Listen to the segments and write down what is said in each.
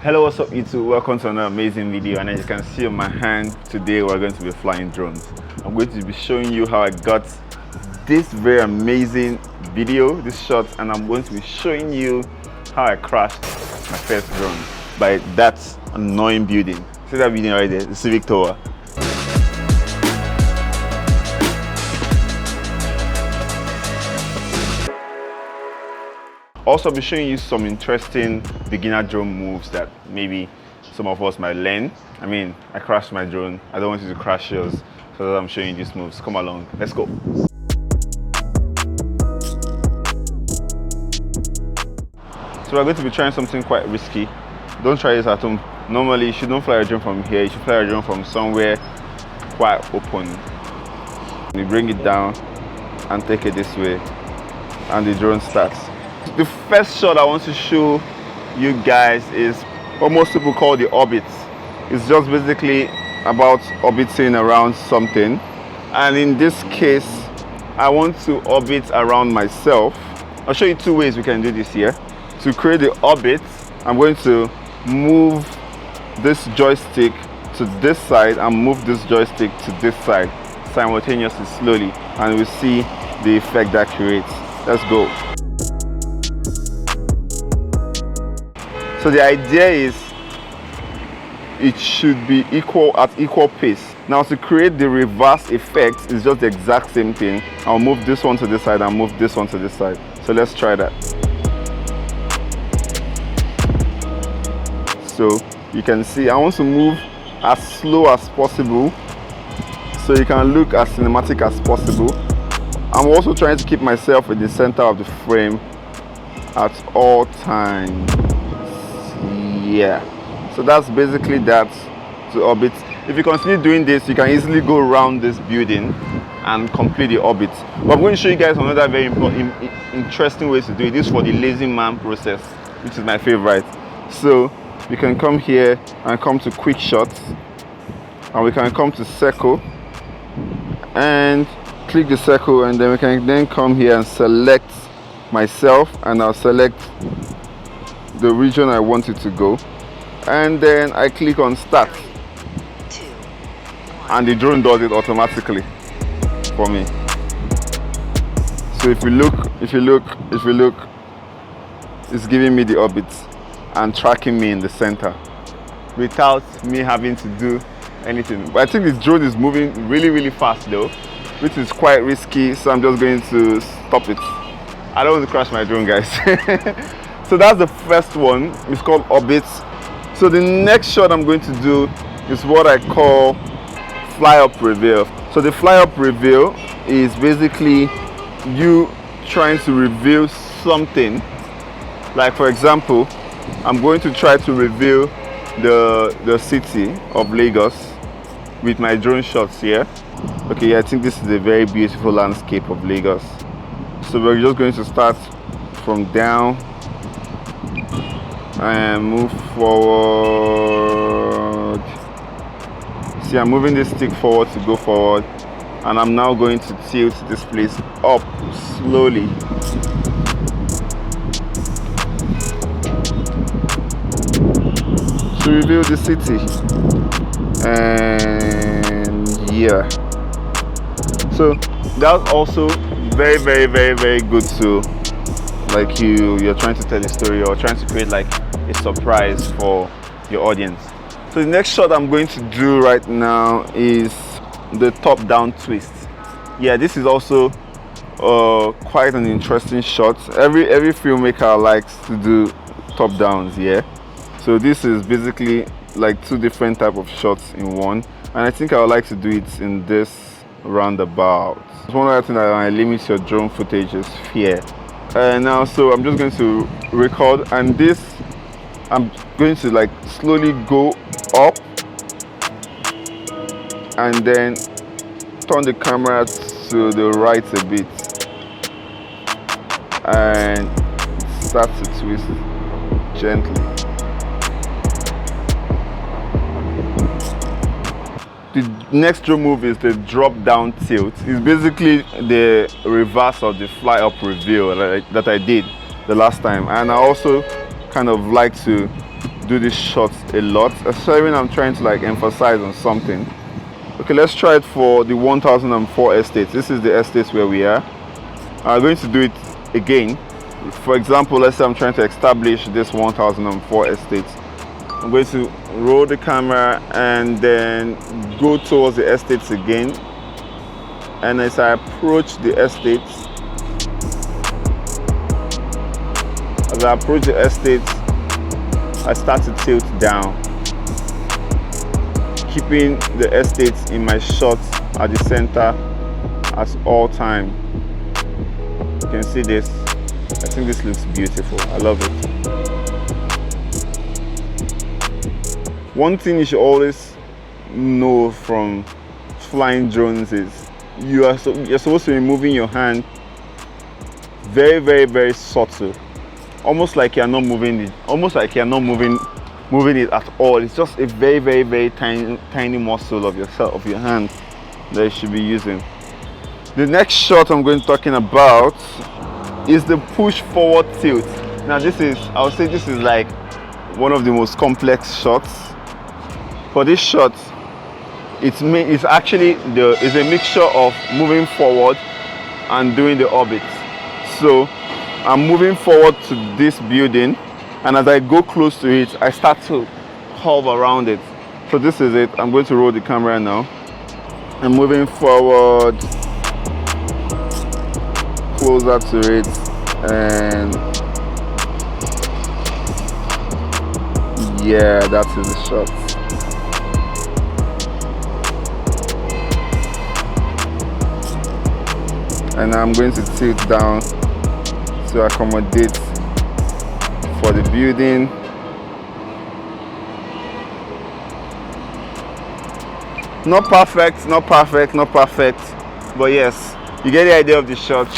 Hello, what's up YouTube? Welcome to another amazing video, and as you can see on my hand, today we're going to be flying drones. I'm going to be showing you how I got this very amazing video, this shot, and I'm going to be showing you how I crashed my first drone by that annoying building. See that building right there, the Civic Tower. Also, I'll be showing you some interesting beginner drone moves that maybe some of us might learn. I mean, I crashed my drone. I don't want you to crash yours, so I'm showing you these moves. Come along, let's go. So we're going to be trying something quite risky. Don't try this at home. Normally, you shouldn't fly a drone from here. You should fly a drone from somewhere quite open. You bring it down and take it this way, and the drone starts. The first shot I want to show you guys is what most people call the orbit. It's just basically about orbiting around something, and in this case I want to orbit around myself. I'll show you two ways we can do this here. To create the orbit, I'm going to move this joystick to this side and move this joystick to this side simultaneously, slowly, and we'll see the effect that creates. Let's go. So the idea is it should be at equal pace. Now to create the reverse effect is just the exact same thing. I'll move this one to this side and move this one to this side. So let's try that. So you can see I want to move as slow as possible so you can look as cinematic as possible. I'm also trying to keep myself in the center of the frame at all times. Yeah, so that's basically that to orbit. If you continue doing this, you can easily go around this building and complete the orbit. But I'm going to show you guys another very interesting way to do it. This is for the lazy man process, which is my favorite. So you can come here and come to quick shots, and we can come to circle and click the circle, and then we can then come here and select myself, and I'll select the region I want it to go, and then I click on start, and the drone does it automatically for me. So if you look, it's giving me the orbit and tracking me in the center without me having to do anything. But I think this drone is moving really fast though, which is quite risky, so I'm just going to stop it. I don't want to crash my drone, guys. So that's the first one. It's called orbit. So the next shot I'm going to do is what I call fly up reveal. So the fly up reveal is basically you trying to reveal something. Like for example, I'm going to try to reveal the city of Lagos with my drone shots here. Okay, I think this is a very beautiful landscape of Lagos. So we're just going to start from down and move forward. See, I'm moving this stick forward to go forward, and I'm now going to tilt this place up slowly. To reveal the city. And yeah. So that's also very good to, like, you're trying to tell a story or trying to create like a surprise for your audience. So the next shot I'm going to do right now is the top down twist. Yeah, this is also quite an interesting shot. Every filmmaker likes to do top downs, yeah. So this is basically like two different type of shots in one, and I think I would like to do it in this roundabout. One other thing that I limit your drone footage is fear. Now, so I'm just going to record, and this I'm going to like slowly go up and then turn the camera to the right a bit and start to twist gently. The next drone move is the drop down tilt. It's basically the reverse of the fly up reveal that I did the last time, and I also kind of like to do these shots a lot, especially when I'm trying to like emphasize on something. Okay, let's try it for the 1004 estate. This is the estate where we are. I'm going to do it again. For example, let's say I'm trying to establish this 1004 estate. I'm going to roll the camera and then go towards the estates again. And as I approach the estates, I start to tilt down, keeping the estates in my shots at the center at all time. You can see this. I think this looks beautiful. I love it. One thing you should always know from flying drones is you're supposed to be moving your hand very, very, very subtle, almost like you're not moving it, moving it at all. It's just a very, very, very tiny muscle of your hand that you should be using. The next shot I'm going to talking about is the push forward tilt. Now I would say this is like one of the most complex shots. For this shot, it's a mixture of moving forward and doing the orbit. So I'm moving forward to this building, and as I go close to it, I start to hover around it. So this is it. I'm going to roll the camera now. I'm moving forward, closer to it, and yeah, that is the shot. And I'm going to tilt down to accommodate for the building. Not perfect, but yes, you get the idea of the shot.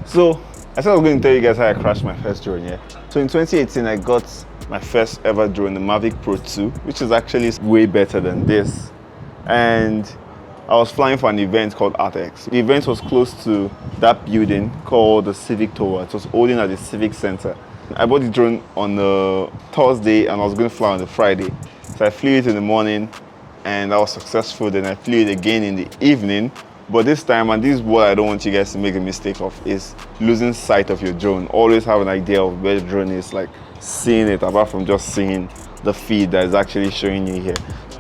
So I said I was going to tell you guys how I crashed my first drone here. So in 2018, I got my first ever drone, the Mavic Pro 2, which is actually way better than this. And I was flying for an event called ArtX. The event was close to that building called the Civic Tower. It was holding at the Civic Center. I bought the drone on a Thursday and I was going to fly on the Friday. So I flew it in the morning and I was successful. Then I flew it again in the evening. But this time, and this is what I don't want you guys to make a mistake of, is losing sight of your drone. Always have an idea of where the drone is, like seeing it apart from just seeing the feed that is actually showing you here.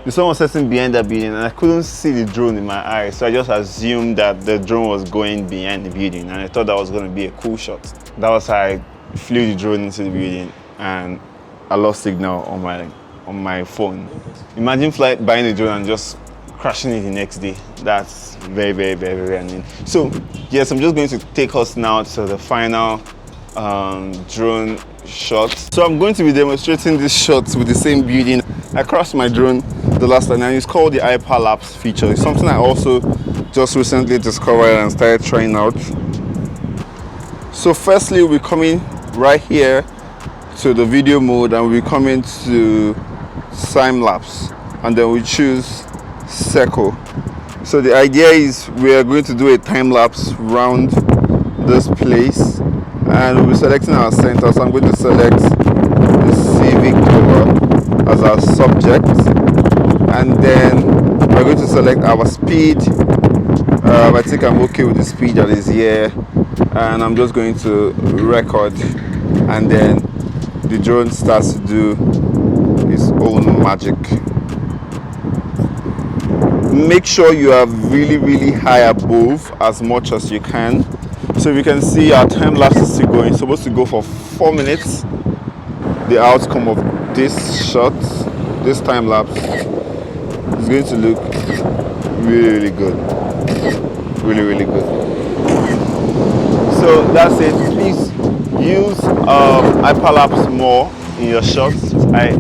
The sun was setting behind that building and I couldn't see the drone in my eyes, so I just assumed that the drone was going behind the building and I thought that was going to be a cool shot. That was how I flew the drone into the building and I lost signal on my phone. Imagine buying a drone and just crashing it the next day. That's very, very, very, very annoying. So yes, I'm just going to take us now to the final drone shot. So I'm going to be demonstrating this shot with the same building. I crashed my drone the last time and it's called the lapse feature. It's something I also just recently discovered and started trying out. So firstly, we're coming right here to the video mode and we're coming to time lapse, and then we choose circle. So the idea is we are going to do a time lapse around this place and we'll be selecting our center. So I'm going to select the Civic Tower as our subject, and then we're going to select our speed. I think I'm okay with the speed that is here, and I'm just going to record, and then the drone starts to do its own magic. Make sure you are really, really high above as much as you can. So you can see our time lapse is still going. It's supposed to go for 4 minutes. The outcome of this shot, this time lapse, is going to look really, really good. Really, really good. So that's it. Please use hyperlapse more in your shots. I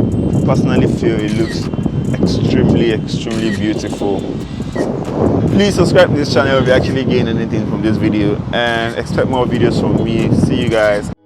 personally feel it looks extremely, extremely beautiful. Please subscribe to this channel if you actually gain anything from this video, and expect more videos from me. See you guys.